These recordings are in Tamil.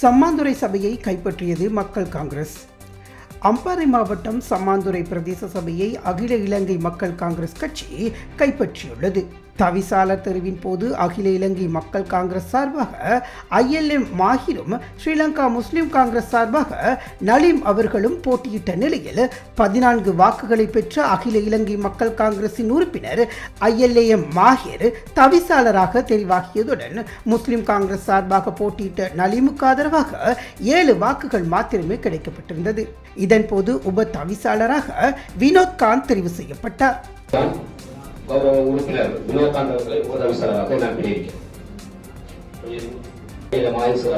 சம்மாந்துறை சபையை கைப்பற்றியது மக்கள் காங்கிரஸ். அம்பாறை மாவட்டம் சம்மாந்துறை பிரதேச சபையை அகில இலங்கை மக்கள் காங்கிரஸ் கட்சி கைப்பற்றியுள்ளது. தவிசாளர் தெரிவின் போது அகில இலங்கை மக்கள் காங்கிரஸ் சார்பாக ILM மாஹிரும் ஸ்ரீலங்கா முஸ்லிம் காங்கிரஸ் சார்பாக நலீம் அவர்களும் போட்டியிட்ட நிலையில் 14 வாக்குகளை பெற்ற அகில இலங்கை மக்கள் காங்கிரசின் உறுப்பினர் ILM மாஹிர் தவிசாளராக தெரிவாகியதுடன் முஸ்லிம் காங்கிரஸ் சார்பாக போட்டியிட்ட நலீமுக்கு ஆதரவாக 7 வாக்குகள் மாத்திரமே கிடைக்கப்பட்டிருந்தது. இதன்போது உப தவிசாளராக வினோத் காந்த் தெரிவு செய்யப்பட்டார். கௌரவ உறுப்பினர் வினோகாந்த் அவர்களை உபதவிசாளராக நான் பிரிக்கிறேன்.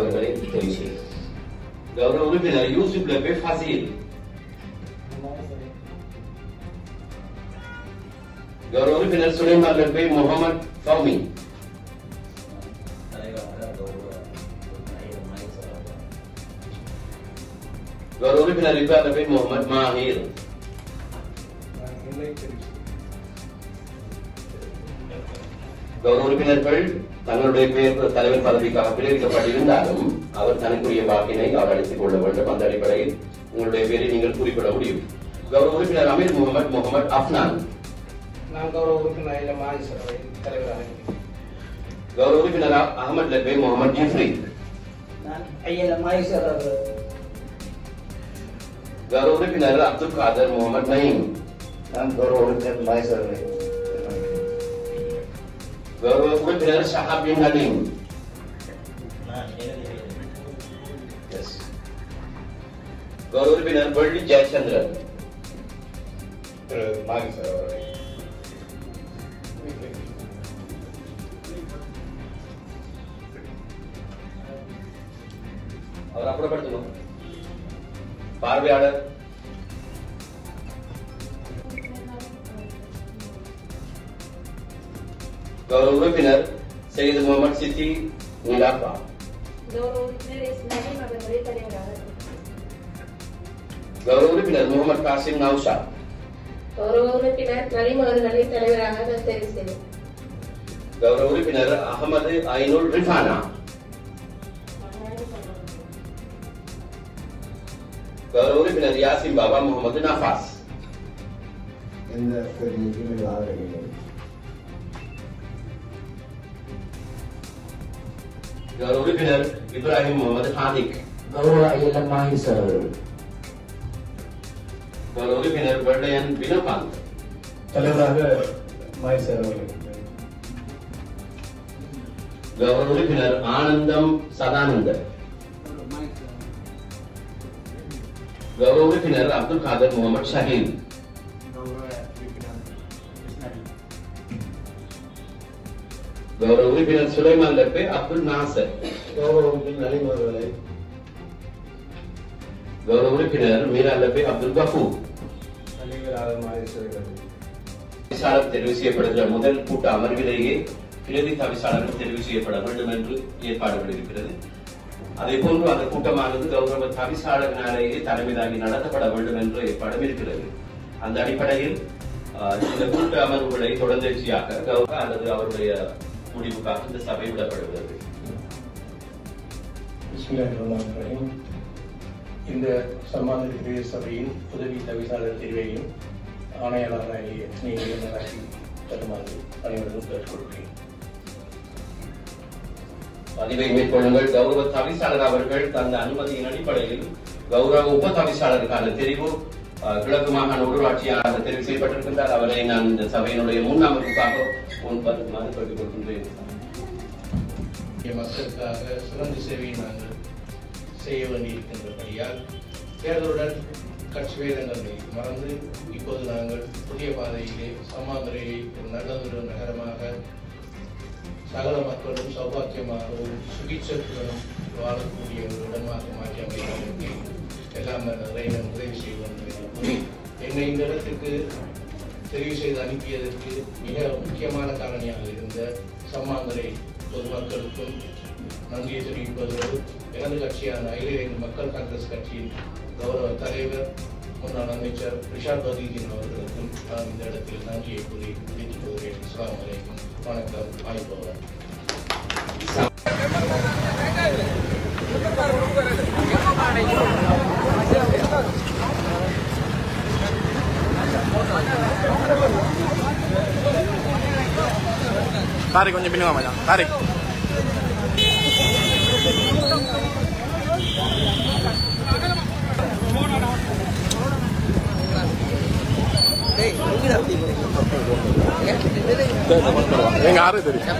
அவர்களை தெரிவு செய்கிறேன். கௌரவ உறுப்பினர் யூசுப் லபே ஃபாசில், கௌரவ உறுப்பினர் சுலைமான் லபே முகமது ஃபௌமி, கௌரவ உறுப்பினர் ரிபா லபே முகமது மாஹிர், கௌரவ உறுப்பினர்கள் தங்களுடைய பெயர் தலைவர் பதவிக்காக பிரிவிக்கப்பட்டிருந்தாலும் அவர் தனக்குரிய வாக்கினை அவர் அளித்துக் கொள்ள வேண்டும். அந்த அடிப்படையில் உங்களுடைய பெயரை நீங்கள் குறிப்பிட முடியும். கௌரவ உறுப்பினர் அமீர் முகமது அப்னான், கௌரவ உறுப்பினர் தலைவராக, கௌரவ உறுப்பினர் அகமது லபே முகமது ஜிப்ரி, கௌரவ உறுப்பினர் அப்துல் காதர் முகமது நயீம், கௌரவ உறுப்பினர் மாயசர், கௌரவ உறுப்பினர் ஷஹாப் பின் நலீம், கௌரவ உறுப்பினர் பள்ளி ஜெயச்சந்திரன், அவர் அப்புறப்படுத்தணும். பார்வையாளர் கௌரவ உறுப்பினர் சையது முகமது சித்தி நீலாப்பா, கௌரவ உறுப்பினர் முகமது காசிம் நௌஷா, கௌரவ உறுப்பினர் நலீம் அவர்களை தலைவராக தெரிவு செய்தேன். கௌரவ உறுப்பினர் அகமது ஐனுல் ரிஃபானா, கௌரவ உறுப்பினர் யாசிம் பாபா முகமது நஃபாஸ், கௌரவ உறுப்பினர் இப்ராஹிம் முகமது ஹாதிக், கௌரவ ILM மாஹிர், கௌரவ உறுப்பினர் வெள்ளையன் வினோகாந்த், தலைவராக மாயசர் அவர்கள், கௌரவ உறுப்பினர் ஆனந்தம் சதானந்தர், கௌரவ உறுப்பினர் அப்துல் காதர் முகமது ஷஹீன், கௌரவ உறுப்பினர் சுலைமான் லப்பே அப்துல் நாசர், கௌரவ உறுப்பினர் நலீம் அவர்களை, கௌரவ உறுப்பினர் மீரா லப்பே அப்துல் கஃபூர். தலைவராக மாயசர் தவிசாளர் தெரிவு செய்யப்படுகிற முதல் கூட்ட அமர்விலேயே பிரதி தவிசாளர்கள் தெரிவு செய்யப்பட வேண்டும் என்று ஏற்பாடுகள் இருக்கிறது. அதே போன்று அந்த கூட்டமானது கௌரவ தவிசாளரினாலேயே தலைமை தாங்கி நடத்தப்பட வேண்டும் என்ற ஏற்பாடும் இருக்கிறது. அந்த அடிப்படையில் இந்த கூட்ட அமர்வுகளை தொடர்ச்சியாக கௌரவ அல்லது அவருடைய முடிவுக்காக இந்த சபை விடப்படுகிறது. இந்த சம்மாந்துறை பிரதேச சபையின் உதவி தவிசாளர் தெரிவையும் ஆணையாளராகிய நீங்கள் நடாக்கி தருமாறு அனைவரும் கேட்டுக்கொள்கிறேன். பதிவை மேற்கொள்ளுங்கள். கௌரவ தவிசாளர் அவர்கள் தந்த அனுமதியின் அடிப்படையில் கௌரவ உப தவிசாளருக்கான தெரிவு கிழக்கு மாகாண உள்ளூராட்சியாக தெரிவு செய்யப்பட்டிருக்கின்றார். அவரை நான் இந்த சபையினுடைய முன்னமர்வுக்காக முன்பதுமாறு கேட்டுக் கொள்கின்றேன். மக்களுக்காக சிறந்த சேவையை நாங்கள் செய்ய வேண்டியிருக்கின்றபடியால் தேர்தலுடன் கட்சி வேதங்களை மறந்து இப்போது நாங்கள் புதிய பாதையிலே சம்மாந்துறையை ஒரு நல்லதொரு நகரமாக சகல மக்களும் சௌபாக்கியமாகவும் சுபிட்சத்துடனும் வாழக்கூடிய ஒரு இடமாக மாற்றி அமைப்பதற்கு எல்லாம் இறைவன் உதவி செய்வோம் என்று கூறி என்னை இந்த இடத்துக்கு தெரிவு செய்து அனுப்பியதற்கு மிக முக்கியமான காரணியாக இருந்த சம்மாந்துறை பொதுமக்களுக்கும் நன்றியை தெரிவிப்பதோடு எனது கட்சியான அகில இலங்கை மக்கள் காங்கிரஸ் கட்சியின் கௌரவ தலைவர் முன்னாள் அமைச்சர் ரிஷாத் பதீதீன் அவர்களுக்கும் நான் இந்த இடத்தில் நன்றியை கூறி முடித்துக் கொள்கிறேன். அஸ்ஸலாமு அலைக்கும். வணக்கம். வாய்ப்பு தாரிக் கொஞ்சம் பின்னுவா மச்சான் தாரிக் எங்க யாரு தெரியும்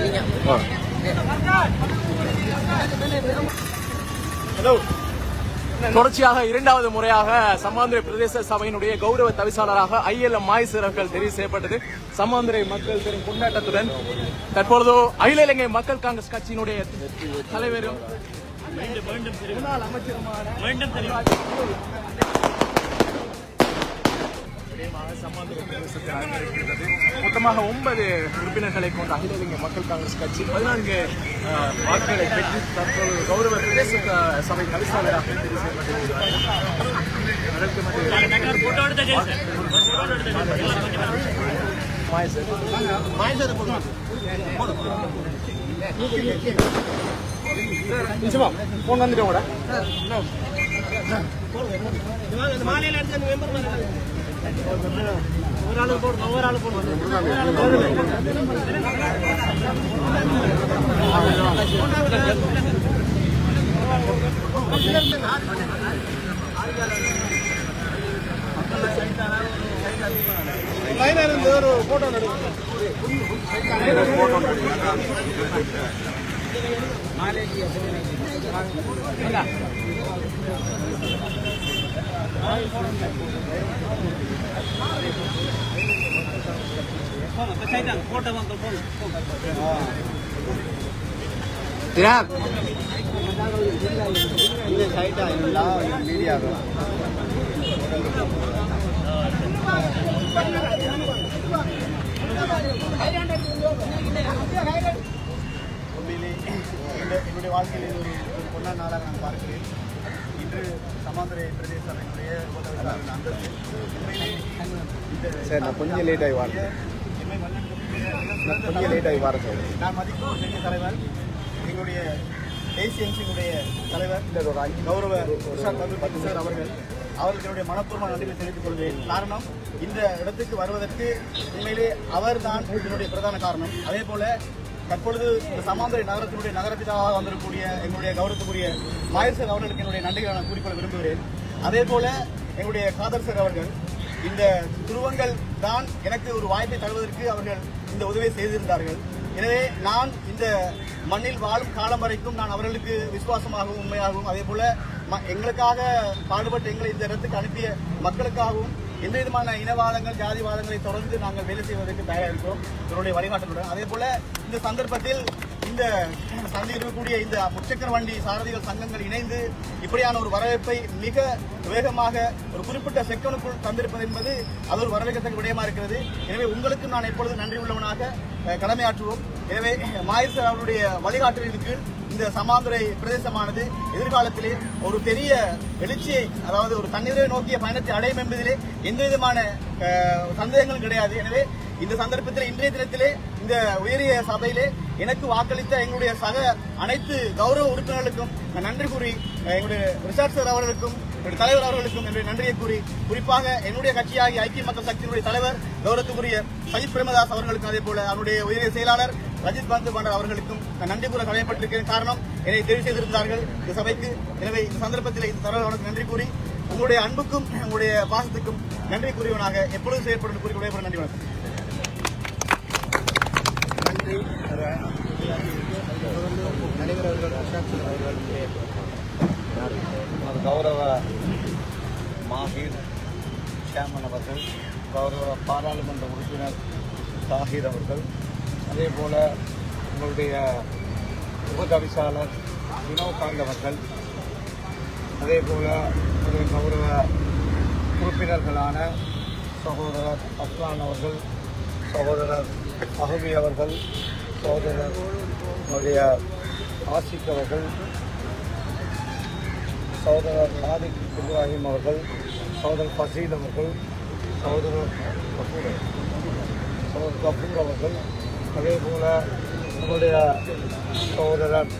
தொடர்ச்சியாக இரண்டாவது முறையாக சம்மாந்துறை பிரதேச சபையினுடைய கௌரவ தவிசாளராக ILM மாயிசர் அவர்கள் தெரிவு செய்யப்பட்டது. சம்மாந்துறை மக்கள் பெரும் கொண்டாட்டத்துடன் தற்பொழுது அகில இலங்கை மக்கள் காங்கிரஸ் கட்சியினுடைய தலைவரும் முன்னாள் அமைச்சருமான மொத்தமாக 9 உறுப்பினர்களை கொண்ட அகில இலங்கை மக்கள் காங்கிரஸ் கட்சி 14 வாக்குகளை பெற்று தற்போது கௌரவ பிரதேச சபை தவிசாளராக தெரிவு செய்யப்பட்டிருக்கிறார். போன் வந்துட்டோம் கூட போட்டோ மீடியா என்னுடைய வாழ்க்கையில் இது ஒரு பொன்னான நாளாக நான் பார்க்கிறேன். இன்று சமாந்துறை பிரதேச சபையினுடைய சார் நான் கொஞ்சம் லேட் ஆகி வாரேன் நான் மதிக்கும் பெரிய தலைவர் எங்களுடைய ACMC-னுடைய தலைவர் கௌரவ சார் அவர்களுக்கு என்னுடைய மனப்பூர்வமான நன்றியை தெரிவித்துக் கொள்வேன். காரணம் இந்த இடத்துக்கு வருவதற்கு உண்மையிலே அவர் தான் இதனுடைய பிரதான காரணம். அதே போல தற்பொழுது இந்த சமாந்துறை நகரத்தினுடைய நகரப்பிதாவாக வந்திருக்கக்கூடிய எங்களுடைய கௌரவத்துக்குரிய மாயர் சார் அவர்களுக்கு என்னுடைய நன்றிகளை நான் கூறிக்கொள்ள விரும்புகிறேன். அதே போல எங்களுடைய காதர் சார் அவர்கள் இந்த துருவங்கள் தான் எனக்கு ஒரு வாய்ப்பை தருவதற்கு அவர்கள் இந்த உதவியை செய்திருந்தார்கள். எனவே நான் இந்த மண்ணில் வாழும் காலம் வரைக்கும் நான் அவர்களுக்கு விசுவாசமாகவும் உண்மையாகவும் அதே போல எங்களுக்காக பாடுபட்டு எங்களை இந்த இடத்துக்கு அனுப்பிய மக்களுக்காகவும் எந்த விதமான இனவாதங்கள் ஜாதிவாதங்களை தொடர்ந்து நாங்கள் வேலை செய்வதற்கு தயாராக இருக்கிறோம் இதனுடைய வழிகாட்டலுடன். அதே போல இந்த சந்தர்ப்பத்தில் இந்த சந்தையில் இருக்கக்கூடிய இந்த முச்சக்கர வண்டி சாரதிகள் சங்கங்கள் இணைந்து இப்படியான ஒரு வரவேற்பை மிக வேகமாக ஒரு குறிப்பிட்ட செக்டனுக்குள் தந்திருப்பது என்பது அது ஒரு வரவேற்கத்தக்க விடயமா இருக்கிறது. எனவே உங்களுக்கு நான் எப்பொழுதும் நன்றி உள்ளவனாக கடமையாற்றுவோம். எனவே மாயர் சார் அவருடைய வழிகாட்டலுக்கு இந்த சமாந்துறை பிரதேசமானது எதிர்காலத்திலே ஒரு பெரிய எழுச்சியை அதாவது ஒரு தண்ணீரை நோக்கிய பயணத்தை அடையும் என்பதிலே எந்த விதமான சந்தேகங்களும் கிடையாது. எனவே இந்த சந்தர்ப்பத்தில் இன்றைய தினத்திலே இந்த உயரிய சபையிலே எனக்கு வாக்களித்த எங்களுடைய சக அனைத்து கௌரவ உறுப்பினர்களுக்கும் நன்றி கூறி எங்களுடைய ரிஷாட் சார் அவர்களுக்கும் தலைவர் அவர்களுக்கும் என்னுடைய நன்றியை கூறி குறிப்பாக என்னுடைய கட்சியாகிய ஐக்கிய மக்கள் சக்தியினுடைய தலைவர் கௌரவத்துக்குரிய சஜித் பிரேமதாஸ் அவர்களுக்கும் அதே போல அவருடைய உயரிய செயலாளர் ரஜித் பந்து பாண்டர் அவர்களுக்கும் நான் நன்றி கூற கடமைப்பட்டிருக்கிறேன். காரணம் என்னை தெரிவு செய்திருந்தார்கள் இந்த சபைக்கு. எனவே இந்த சந்தர்ப்பத்தில் இந்த தலைவர்களுக்கு நன்றி கூறி உங்களுடைய அன்புக்கும் உங்களுடைய பாசத்துக்கும் நன்றி கூறியவனாக எப்பொழுதும் செயற்படும் கூறி விடைபெற நன்றி வணக்கம். நன்றி நடைபெற கௌரவ மாஹீர் ஷியாமன் அவர்கள், கௌரவ பாராளுமன்ற உறுப்பினர் தாஹீர் அவர்கள், அதே போல உங்களுடைய உபதவிசாளர் வினோகாந்த் அவர்கள், அதே போல கௌரவ உறுப்பினர்களான சகோதரர் அஸ்லான் அவர்கள், சகோதரர் அஹமி அவர்கள், சகோதரர் ஆசிக் அவர்கள், சகோதரர் சாதிக் இப்ராஹிம் அவர்கள், சகோதரர் ஃபசீல் அவர்கள், சகோதரர் கபூர் அவர்கள், அதே போல நம்முடைய சகோதரர்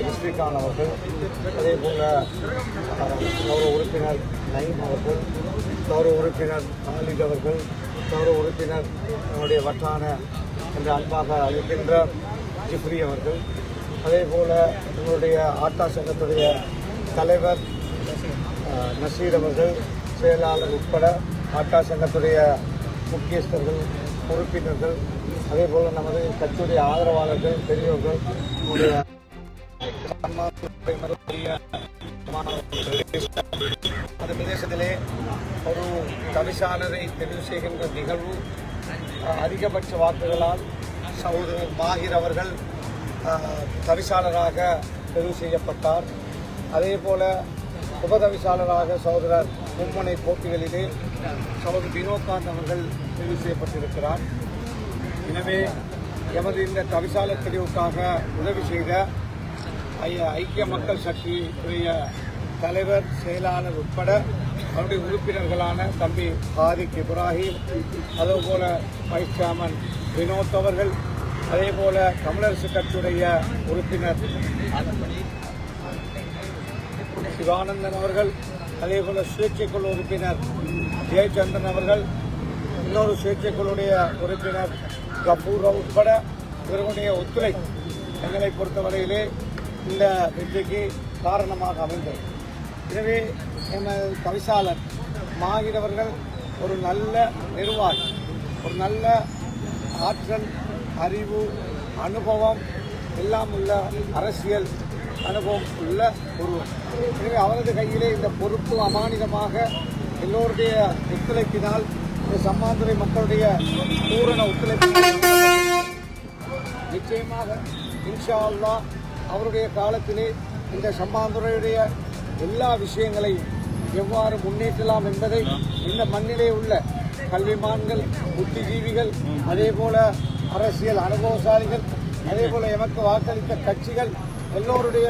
இஸ்ரிகான் அவர்கள், அதே போல கௌரவ உறுப்பினர் நயீம் அவர்கள், கௌரவ உறுப்பினர் ஆலித் அவர்கள், கௌரவ உறுப்பினர் நம்முடைய வட்டான என்று அன்பாக அழைக்கின்ற ஜிப்ரி அவர்கள், அதே போல் எங்களுடைய ஆட்டா சங்கத்துடைய தலைவர் நசீர் அவர்கள், செயலாளர் உட்பட ஆட்டா சங்கத்துடைய முக்கியஸ்தர்கள், உறுப்பினர்கள், அதே போல் நமது கட்சியுடைய ஆதரவாளர்கள், பெரியோர்கள், அந்த பிரதேசத்திலே ஒரு தவிசாளரை தெரிவு செய்கின்ற நிகழ்வு அதிகபட்ச வாக்குகளால் சகோதரர் மாஹிர் அவர்கள் தவிசாளராக தெரிவு செய்யப்பட்டார். அதே போல உபதவிசாளராக சகோதரர் மும்முனை போட்டிகளிலே சகோதரர் வினோத்காந்த் அவர்கள் தெரிவு செய்யப்பட்டிருக்கிறார். எனவே எமது இந்த தவிசாளர் தெரிவுக்காக உதவி செய்த ஐக்கிய மக்கள் சக்தியுடைய தலைவர், செயலாளர் உட்பட அவருடைய உறுப்பினர்களான தம்பி ஹாரிக் இப்ராஹிம், அதேபோல வைஸ் சேர்மன் வினோத் அவர்கள், அதே போல தமிழரசு கட்சியுடைய உறுப்பினர் சிவானந்தன் அவர்கள், அதே போல சுயேட்சைக்குழு உறுப்பினர் ஜெயச்சந்திரன் அவர்கள், இன்னொரு சுயேட்சைக்குழுடைய உறுப்பினர் கபூர் உட்பட இவர்களுடைய ஒத்துழைப்பு எங்களை பொறுத்தவரையிலே இந்த வெற்றிக்கு காரணமாக அமைந்தது. எனவே எமது தவிசாளர் மாஹிர் அவர்கள் ஒரு நல்ல நிர்வாகி, ஒரு நல்ல ஆற்றல், அறிவு, அனுபவம் எல்லாம் உள்ள அரசியல் அனுபவம் உள்ள ஒருவர். எனவே அவரது கையிலே இந்த பொறுப்பு அமானிதமாக எல்லோருடைய ஒத்துழைப்பினால், இந்த சம்மாந்துறை மக்களுடைய பூரண ஒத்துழைப்பினால் நிச்சயமாக இன்ஷா அல்லாஹ் அவருடைய காலத்திலே இந்த சம்மாந்துறையுடைய எல்லா விஷயங்களையும் எவ்வாறு முன்னேற்றலாம் என்பதை இந்த மண்ணிலே உள்ள கல்விமான்கள், புத்திஜீவிகள், அதே போல அரசியல் அனுபவசாலிகள், அதே போல எமக்கு வாக்களித்த கட்சிகள் எல்லோருடைய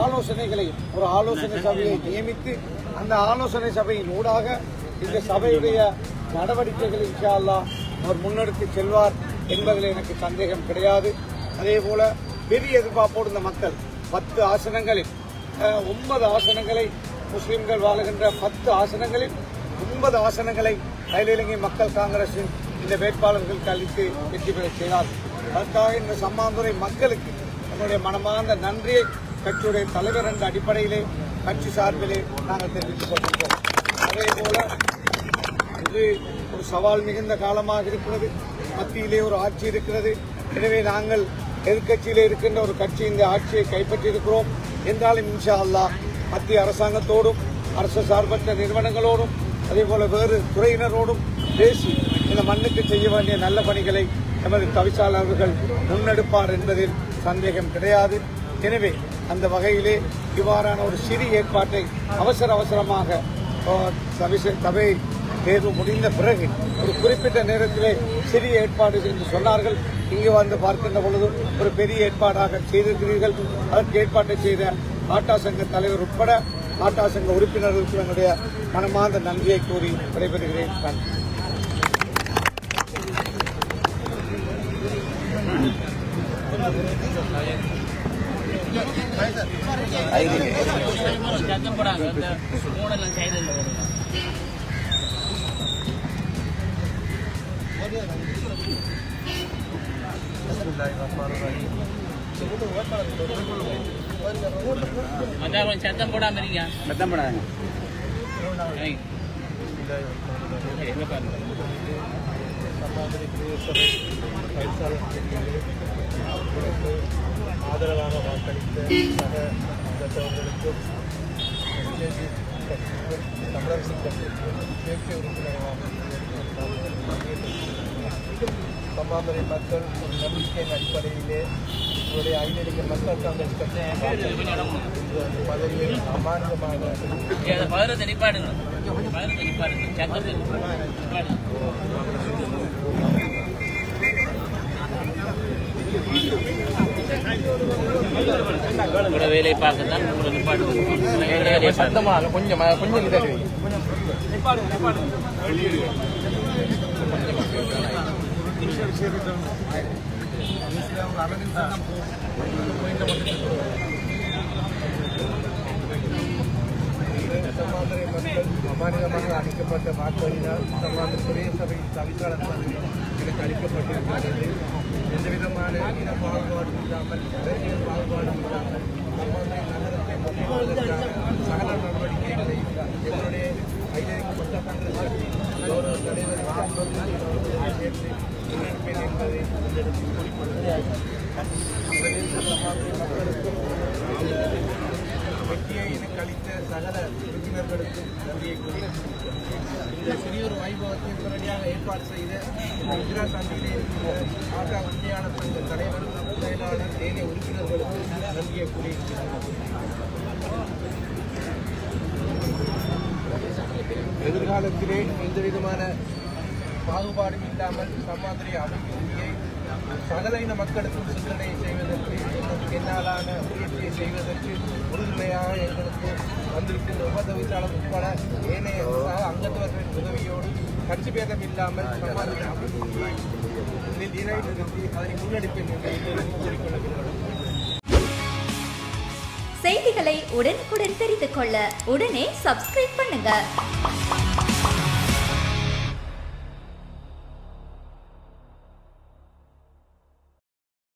ஆலோசனைகளையும் ஒரு ஆலோசனை சபையை நியமித்து அந்த ஆலோசனை சபையின் ஊடாக இந்த சபையுடைய நடவடிக்கைகள் இன்ஷா அல்லாஹ் அவர் முன்னெடுத்து செல்வார் என்பதில் எனக்கு சந்தேகம் கிடையாது. அதே போல பெரிய எதிர்பார்ப்போடு இந்த மக்கள் 10 ஆசனங்களில் 9 ஆசனங்களை முஸ்லிம்கள் வாழுகின்ற 10 ஆசனங்களில் 9 ஆசனங்களை அகில இலங்கை மக்கள் காங்கிரசின் இந்த வேட்பாளர்களுக்கு அளித்து வெற்றி பெற செய்தார். அதற்காக இந்த சம்மாந்துறை மக்களுக்கு நம்முடைய மனமார்ந்த நன்றியை கட்சியுடைய தலைவர் என்ற அடிப்படையிலே கட்சி சார்பிலே நாங்கள் தெரிவித்துக் கொண்டிருக்கிறோம். அதே போல இது ஒரு சவால் மிகுந்த காலமாக இருக்கிறது. மத்தியிலே ஒரு ஆட்சி இருக்கிறது. எனவே நாங்கள் எதிர்கட்சியிலே இருக்கின்ற ஒரு கட்சி இந்த ஆட்சியை கைப்பற்றியிருக்கிறோம் என்றாலும் இன்ஷா அல்லாஹ் மத்திய அரசாங்கத்தோடும் அரசு சார்பற்ற நிறுவனங்களோடும் அதேபோல வேறு துறையினரோடும் பேசி இந்த மண்ணுக்கு செய்ய வேண்டிய நல்ல பணிகளை எமது தவிசாளர்கள் முன்னெடுப்பார் என்பதில் சந்தேகம் கிடையாது. எனவே அந்த வகையிலே இவ்வாறான ஒரு சிறிய ஏற்பாட்டை அவசரமாக சபை தேர்வு முடிந்த பிறகு ஒரு குறிப்பிட்ட நேரத்திலே சிறிய ஏற்பாடு என்று சொன்னார்கள். இங்கு வந்து பார்க்கின்ற பொழுது ஒரு பெரிய ஏற்பாடாக செய்திருக்கிறீர்கள். அதற்கு ஏற்பாட்டை செய்த ஆட்டா சங்க தலைவர் உட்பட ஆட்டா சங்க உறுப்பினர்களுக்கு என்னுடைய மனமார்ந்த நன்றியை கூறி விடைபெறுகிறேன். சத்தம் போடாம சத்தம் போடாங்க. ஆதரவாக வாக்களித்த சக அங்கத்தவர்களுக்கும் தமிழரசு கட்சிக்கும் தேசிய உறுப்பினராக சம்மாந்துறை மக்கள் ஒரு நம்பிக்கையின் அடிப்படையிலே இவருடைய அகில இலங்கை மக்கள் காங்கிரஸ் கட்சி பதவியில் அமானிதமாக வேலை பார்க்கத்தான் கொஞ்சம் சம்மாந்துறை மக்கள் அமானிதமாக அளிக்கப்பட்ட வாக்குகளினால் சம்மாந்துறை சபை தவிசாளர் எனக்கு அளிக்கப்பட்டிருக்கிறது. எந்த விதமான இன பாகுபாடும் இல்லாமல் அரசியல் பாகுபாடும் இல்லாமல் சம்மாந்துறை நகரத்தை முன்னேற்றுவதற்கான சகல நடவடிக்கைகளை எங்களுடைய ஐதேக காங்கிரஸ் கட்சி கௌரவ தலைவர் சேர்த்து முன்னெடுப்பேன் என்பதை குறிப்பிடுகிறேன். சர்வதேச சமாஜ மக்களுக்கும் வெற்றியை எனக்கு அளித்த சகல உறுப்பினர்களுக்கும் நன்றியை கூறுகிறேன். இந்த சிறியொரு வைபவத்தை உடனடியாக ஏற்பாடு செய்த இந்திரா சந்தியிலே இருக்கிற ஆகா உண்மையான சங்க தலைவர் செயலாளர் ஏனைய உறுப்பினர்களுக்கு நன்றியை கூறியிருக்கிறார். எதிர்காலத்திலே எந்த விதமான பாகுபாடும் இல்லாமல் சமாதிரி அபிவிருத்தியை சகல இன மக்களுக்கும் சிந்தனை செய்வதற்கு என்னாலான முயற்சியை செய்வதற்கு உறுதுணையாக எங்களுக்கு வந்திருக்கின்ற உபதவிசாளர் உட்பட ஏனைய அங்கத்தவர்களின் உதவியோடு கட்சி பேதம் இல்லாமல் சமாதிரி அபிவிருத்தியை நிறைவேற்றி அதனை முன்னெடுப்பேன் என்று கூறிக்கொள்கிறோம். செய்திகளை உடனுக்குடன் தெரிந்து கொள்ள உடனே சப்ஸ்கிரைப் பண்ணுங்க.